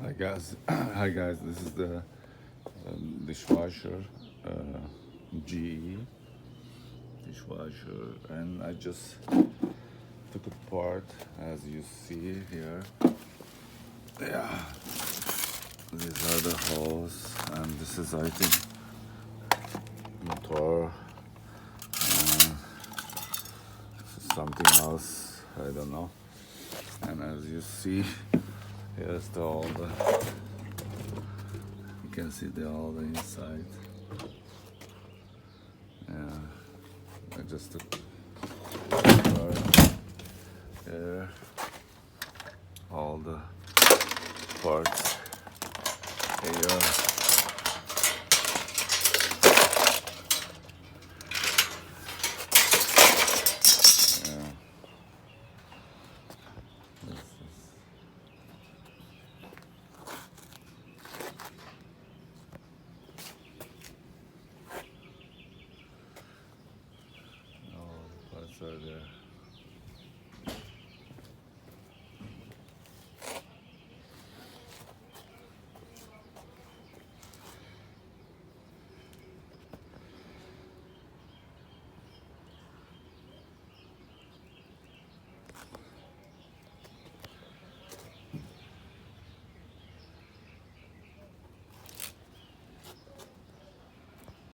Hi guys, hi guys. This is the dishwasher, GE dishwasher, and I just took it apart, as you see here. Yeah, these are the holes, and this is, I think, motor. And this is something else. I don't know. And as you see, here's all the. You can see all the inside. Yeah, I just took here all the parts here. Yeah. This is all the parts are there.